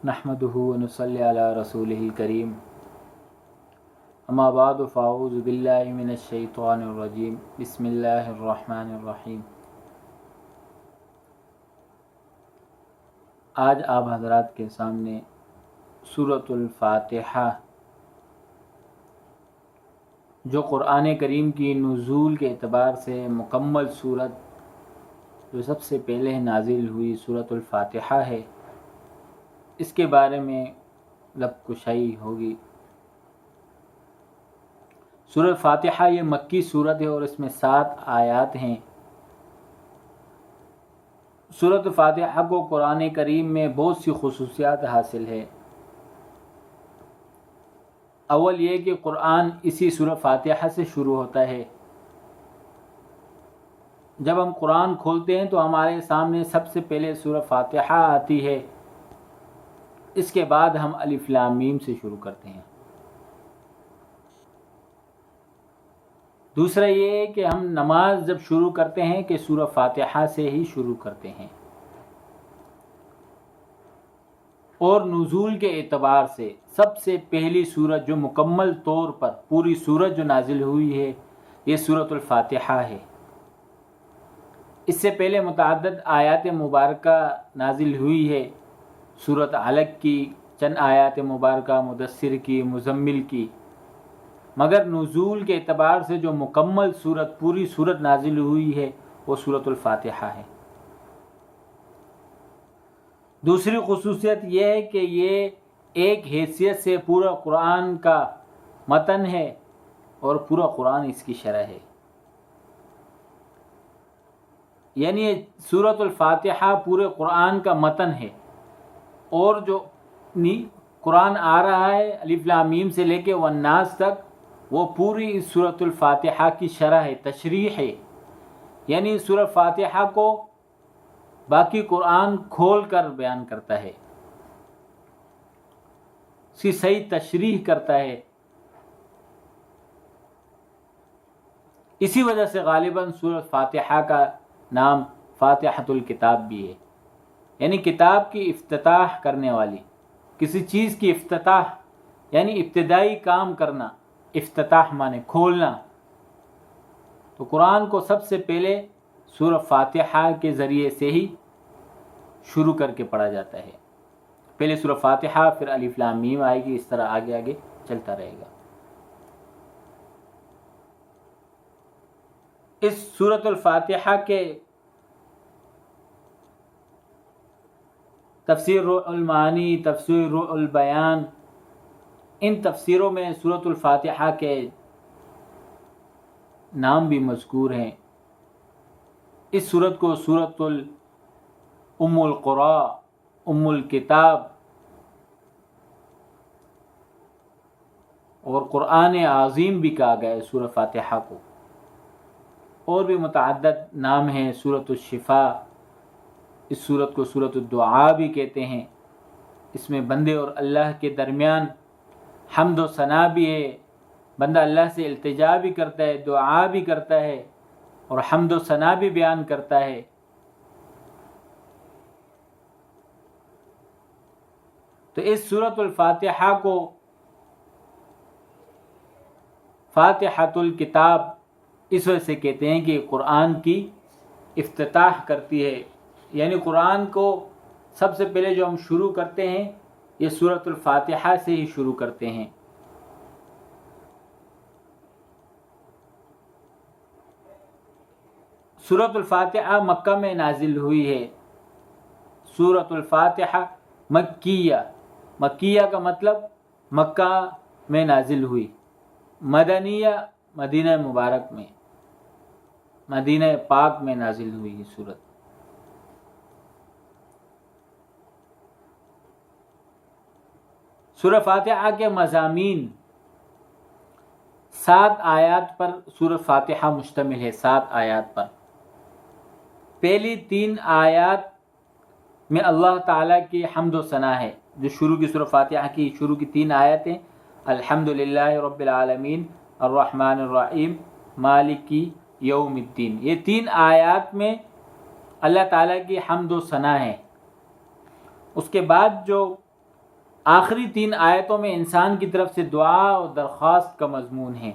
نحمدہ ونصلی علی رسولہ الکریم اما بعد فاعوذ باللہ من الشیطان الرجیم بسم اللہ الرحمن الرحیم۔ آج آپ حضرات کے سامنے سورۃ الفاتحہ جو قرآن کریم کی نزول کے اعتبار سے مکمل سورت جو سب سے پہلے نازل ہوئی سورۃ الفاتحہ ہے، اس کے بارے میں لب کشائی ہوگی۔ سورۃ فاتحہ یہ مکی سورت ہے اور اس میں 7 آیات ہیں۔ سورۃ فاتحہ کو قرآن کریم میں بہت سی خصوصیات حاصل ہے۔ اول یہ کہ قرآن اسی سورۃ فاتحہ سے شروع ہوتا ہے۔ جب ہم قرآن کھولتے ہیں تو ہمارے سامنے سب سے پہلے سورۃ فاتحہ آتی ہے، اس کے بعد ہم الف لام میم سے شروع کرتے ہیں۔ دوسرا یہ ہے کہ ہم نماز جب شروع کرتے ہیں کہ سورۃ فاتحہ سے ہی شروع کرتے ہیں، اور نزول کے اعتبار سے سب سے پہلی سورت جو مکمل طور پر پوری سورت جو نازل ہوئی ہے یہ سورۃ الفاتحہ ہے۔ اس سے پہلے متعدد آیات مبارکہ نازل ہوئی ہے، سورۃ علق کی، چند آیات مبارکہ مدثر کی، مزمل کی، مگر نزول کے اعتبار سے جو مکمل سورت پوری سورت نازل ہوئی ہے وہ سورۃ الفاتحہ ہے۔ دوسری خصوصیت یہ ہے کہ یہ ایک حیثیت سے پورا قرآن کا متن ہے اور پورا قرآن اس کی شرح ہے، یعنی سورۃ الفاتحہ پورے قرآن کا متن ہے، اور جو قرآن آ رہا ہے الف لام میم سے لے کے والناس تک وہ پوری اس سورۃ الفاتحہ کی شرح ہے، تشریح ہے، یعنی سورۃ فاتحہ کو باقی قرآن کھول کر بیان کرتا ہے، اس کی صحیح تشریح کرتا ہے۔ اسی وجہ سے غالباً سورۃ فاتحہ کا نام فاتحۃ الکتاب بھی ہے، یعنی کتاب کی افتتاح کرنے والی، کسی چیز کی افتتاح یعنی ابتدائی کام کرنا، افتتاح مانے کھولنا، تو قرآن کو سب سے پہلے سورۃ فاتحہ کے ذریعے سے ہی شروع کر کے پڑھا جاتا ہے۔ پہلے سورۃ فاتحہ، پھر الف لام میم آئے گی، اس طرح آگے آگے چلتا رہے گا۔ اس سورۃ الفاتحہ کے تفسیر روح المعانی، تفسیر روح البیان، ان تفسیروں میں سورۃ الفاتحہ کے نام بھی مذکور ہیں۔ اس سورت کو سورۃ ام القرآن، ام الکتاب اور قرآن عظیم بھی کہا گیا ہے سورۃ فاتحہ کو، اور بھی متعدد نام ہیں، سورۃ الشفاء، اس سورت کو سورۃ الدعاء بھی کہتے ہیں۔ اس میں بندے اور اللہ کے درمیان حمد و ثنا بھی ہے، بندہ اللہ سے التجا بھی کرتا ہے، دعا بھی کرتا ہے اور حمد و ثنا بھی بیان کرتا ہے۔ تو اس سورۃ الفاتحہ کو فاتحۃ الکتاب اس وجہ سے کہتے ہیں کہ قرآن کی افتتاح کرتی ہے، یعنی قرآن کو سب سے پہلے جو ہم شروع کرتے ہیں یہ سورۃ الفاتحہ سے ہی شروع کرتے ہیں۔ سورۃ الفاتحہ مکہ میں نازل ہوئی ہے۔ سورۃ الفاتحہ مکیہ، مکیہ کا مطلب مکہ میں نازل ہوئی، مدنیہ مدینہ مبارک میں، مدینہ پاک میں نازل ہوئی یہ سورت۔ سورۃ فاتحہ کے مضامین 7 آیات پر سورۃ فاتحہ مشتمل ہے، 7 آیات پر۔ پہلی 3 آیات میں اللہ تعالیٰ کی حمد و ثنا ہے، جو شروع کی سورۃ فاتحہ کی شروع کی 3 آیتیں، الحمدللہ رب العالمین الرحمن الرحیم مالک یوم الدین، یہ 3 آیات میں اللہ تعالیٰ کی حمد و ثنا ہے۔ اس کے بعد جو آخری 3 آیتوں میں انسان کی طرف سے دعا اور درخواست کا مضمون ہے،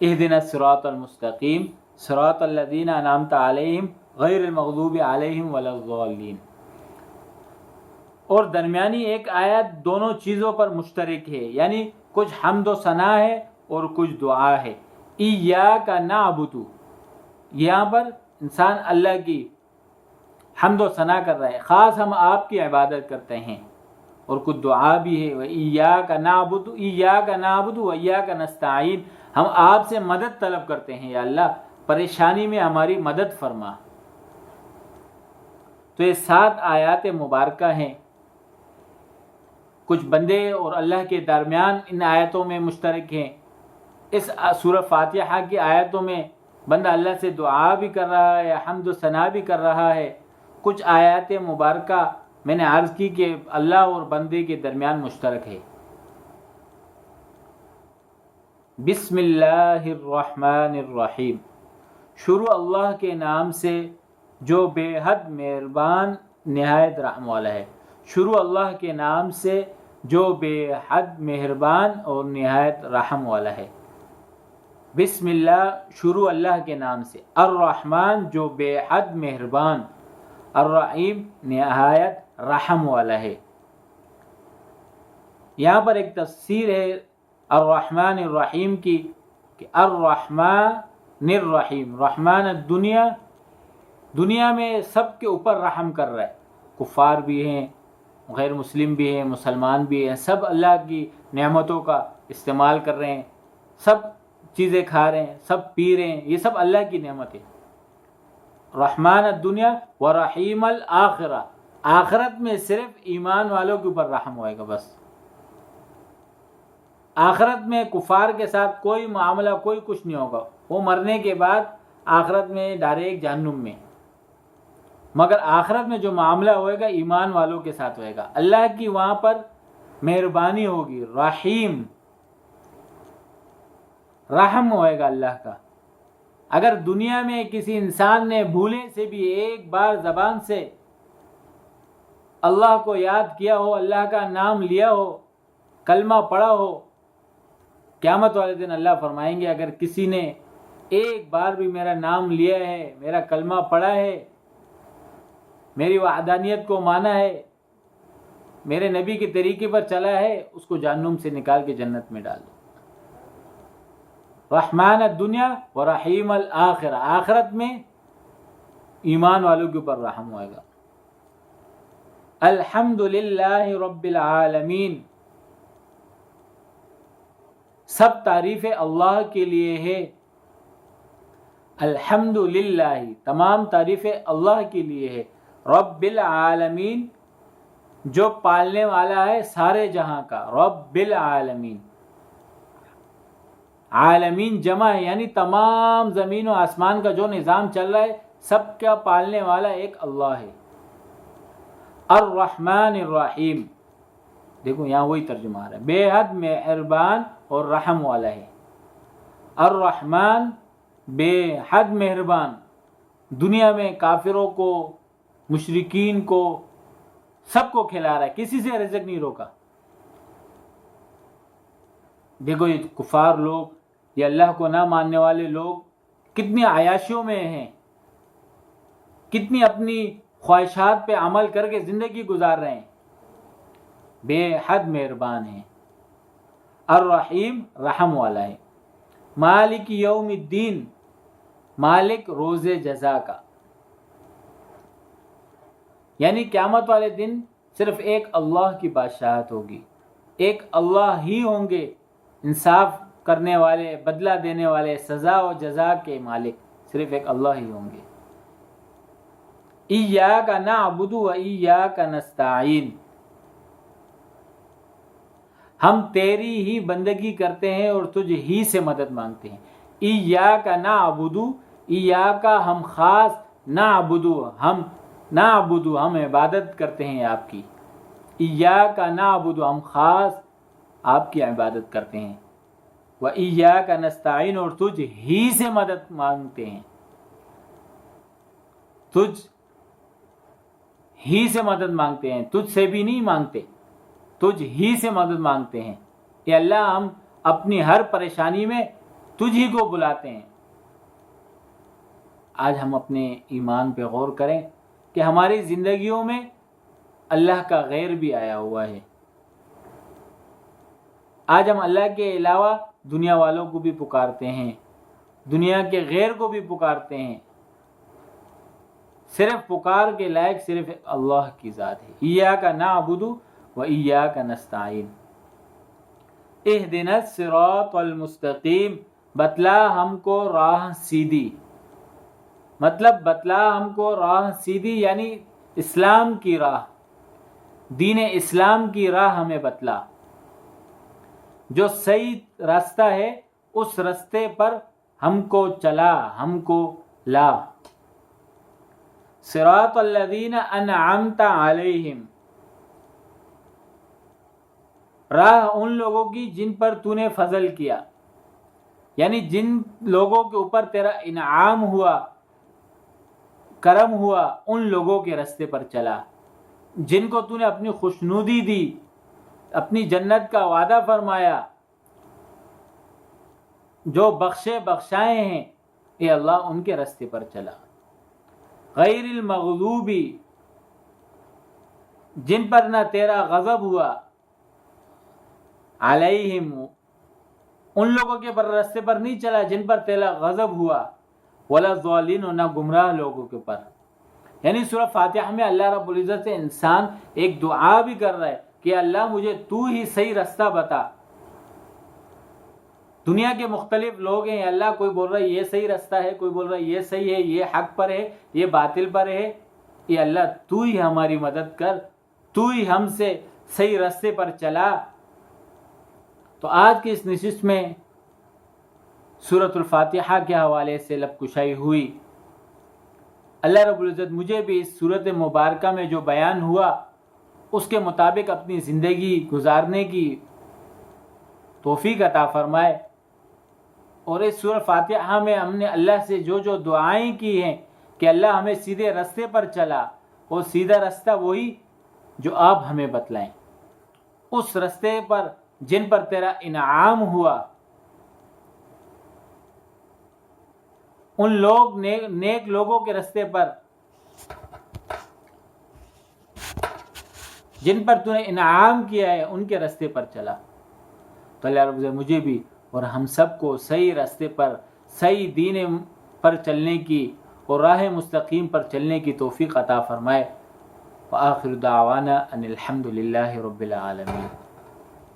اہدنا الصراط المستقیم صراط الذین انعمت علیہم غیر المغضوب علیہم ولا الضالین۔ اور درمیانی ایک آیت دونوں چیزوں پر مشترک ہے، یعنی کچھ حمد و ثنا ہے اور کچھ دعا ہے۔ ایاک نعبد، یہاں پر انسان اللہ کی حمد و ثنا کر رہا ہے، خاص ہم آپ کی عبادت کرتے ہیں، اور کچھ دعا بھی ہے، ایاک نعبد و ایاک نستعین، ہم آپ سے مدد طلب کرتے ہیں، یا اللہ پریشانی میں ہماری مدد فرما۔ تو یہ 7 آیات مبارکہ ہیں، کچھ بندے اور اللہ کے درمیان ان آیتوں میں مشترک ہیں۔ اس سورہ فاتحہ کی آیتوں میں بندہ اللہ سے دعا بھی کر رہا ہے، حمد و ثنا بھی کر رہا ہے۔ کچھ آیات مبارکہ میں نے عرض کی کہ اللہ اور بندے کے درمیان مشترک ہے۔ بسم اللہ الرحمن الرحیم، شروع اللہ کے نام سے جو بے حد مہربان نہایت رحم والا ہے۔ شروع اللہ کے نام سے جو بے حد مہربان اور نہایت رحم والا ہے۔ بسم اللہ، شروع اللہ کے نام سے، الرحمن جو بے حد مہربان، الرحیم نہایت رحم والا ہے۔ یہاں پر ایک تفسیر ہے الرحمن الرحیم کی کہ الرحمن الرحیم، رحمان الدنیا، دنیا میں سب کے اوپر رحم کر رہا ہے، کفار بھی ہیں، غیر مسلم بھی ہیں، مسلمان بھی ہیں، سب اللہ کی نعمتوں کا استعمال کر رہے ہیں، سب چیزیں کھا رہے ہیں، سب پی رہے ہیں، یہ سب اللہ کی نعمت ہے۔ رحمان الدنیا و رحیم الآخرہ، آخرت میں صرف ایمان والوں کے اوپر رحم ہوئے گا بس۔ آخرت میں کفار کے ساتھ کوئی معاملہ، کوئی کچھ نہیں ہوگا، وہ مرنے کے بعد آخرت میں ڈائریکٹ جہنم میں، مگر آخرت میں جو معاملہ ہوئے گا ایمان والوں کے ساتھ ہوئے گا، اللہ کی وہاں پر مہربانی ہوگی، رحیم رحم ہوئے گا اللہ کا۔ اگر دنیا میں کسی انسان نے بھولے سے بھی ایک بار زبان سے اللہ کو یاد کیا ہو، اللہ کا نام لیا ہو، کلمہ پڑھا ہو، قیامت والے دن اللہ فرمائیں گے اگر کسی نے ایک بار بھی میرا نام لیا ہے، میرا کلمہ پڑھا ہے، میری وحدانیت کو مانا ہے، میرے نبی کے طریقے پر چلا ہے، اس کو جہنم سے نکال کے جنت میں ڈال دو۔ رحمان الدنیا و رحیم الآخرہ، آخرت میں ایمان والوں کے اوپر رحم ہوئے گا۔ الحمد للہ رب العالمین، سب تعریفیں اللہ کے لیے ہے۔ الحمد للہ، تمام تعریفیں اللہ کے لیے ہے۔ رب العالمین، جو پالنے والا ہے سارے جہاں کا، رب العالمین، عالمین جمع ہے، یعنی تمام زمین و آسمان کا جو نظام چل رہا ہے سب کا پالنے والا ایک اللہ ہے۔ الرحمن الرحیم، دیکھو یہاں وہی ترجمہ آ رہا ہے، بے حد مہربان اور رحم والا ہے۔ الرحمن بے حد مہربان، دنیا میں کافروں کو، مشرکین کو، سب کو کھلا رہا ہے، کسی سے رزق نہیں روکا۔ دیکھو یہ کفار لوگ، یہ اللہ کو نہ ماننے والے لوگ کتنی عیاشیوں میں ہیں، کتنی اپنی خواہشات پہ عمل کر کے زندگی گزار رہے ہیں، بے حد مہربان ہیں۔ الرحیم رحم والا ہے۔ مالک یوم الدین، مالک روز جزا کا، یعنی قیامت والے دن صرف ایک اللہ کی بادشاہت ہوگی، ایک اللہ ہی ہوں گے انصاف کرنے والے، بدلہ دینے والے، سزا و جزا کے مالک صرف ایک اللہ ہی ہوں گے۔ ایاک نعبد و ایاک نستعین، ہم تیری ہی بندگی کرتے ہیں اور تجھ ہی سے مدد مانگتے ہیں۔ ایاک نعبد، ایاک ہم خاص، نعبد ہم عبادت کرتے ہیں آپ کی، ایاک نعبد ہم خاص آپ کی عبادت کرتے ہیں، و ایاک نستعین اور تجھ ہی سے مدد مانگتے ہیں، تجھ ہی سے مدد مانگتے ہیں، تجھ سے بھی نہیں مانگتے، تجھ ہی سے مدد مانگتے ہیں. اے اللہ ہم اپنی ہر پریشانی میں تجھ ہی کو بلاتے ہیں. آج ہم اپنے ایمان پہ غور کریں کہ ہماری زندگیوں میں اللہ کا غیر بھی آیا ہوا ہے. آج ہم اللہ کے علاوہ دنیا والوں کو بھی پکارتے ہیں, دنیا کے غیر کو بھی پکارتے ہیں. صرف پکار کے لائق صرف اللہ کی ذات ہے. ایاک نعبد و ایاک نستعین. اہدنا الصراط المستقیم, بتلا ہم کو راہ سیدھی. مطلب بتلا ہم کو راہ سیدھی یعنی اسلام کی راہ, دین اسلام کی راہ ہمیں بتلا. جو صحیح راستہ ہے اس راستے پر ہم کو چلا, ہم کو لا. صراط الذین انعمت علیہم, راہ ان لوگوں کی جن پر تو نے فضل کیا, یعنی جن لوگوں کے اوپر تیرا انعام ہوا, کرم ہوا, ان لوگوں کے راستے پر چلا. جن کو تو نے اپنی خوشنودی دی, اپنی جنت کا وعدہ فرمایا, جو بخشے بخشائے ہیں, اے اللہ ان کے راستے پر چلا. غیر المغضوبی, جن پر نہ تیرا غضب ہوا, علیہم, ان لوگوں کے پر راستے پر نہیں چلا جن پر تیرا غضب ہوا, ولا الضالین, نہ گمراہ لوگوں کے پر. یعنی سورہ فاتحہ میں اللہ رب العزت سے انسان ایک دعا بھی کر رہا ہے کہ اللہ مجھے تو ہی صحیح راستہ بتا. دنیا کے مختلف لوگ ہیں, اللہ کوئی بول رہا ہے یہ صحیح راستہ ہے, کوئی بول رہا ہے یہ صحیح ہے, یہ حق پر ہے, یہ باطل پر ہے. یہ اللہ تو ہی ہماری مدد کر, تو ہی ہم سے صحیح راستے پر چلا. تو آج کی اس نشست میں سورۃ الفاتحہ کے حوالے سے لب کشائی ہوئی. اللہ رب العزت مجھے بھی اس سورۃ مبارکہ میں جو بیان ہوا اس کے مطابق اپنی زندگی گزارنے کی توفیق عطا فرمائے. اور اس سورہ فاتحہ میں ہم نے اللہ سے جو جو دعائیں کی ہیں کہ اللہ ہمیں سیدھے راستے پر چلا, اور سیدھا راستہ وہی جو آپ ہمیں بتلائیں, اس راستے پر جن پر تیرا انعام ہوا, ان لوگ نیک لوگوں کے راستے پر جن پر تو نے انعام کیا ہے ان کے راستے پر چلا. تو اللہ رب العزت مجھے بھی اور ہم سب کو صحیح راستے پر, صحیح دین پر چلنے کی اور راہ مستقیم پر چلنے کی توفیق عطا فرمائے. وآخر دعوانا ان الحمد للہ رب العالمین.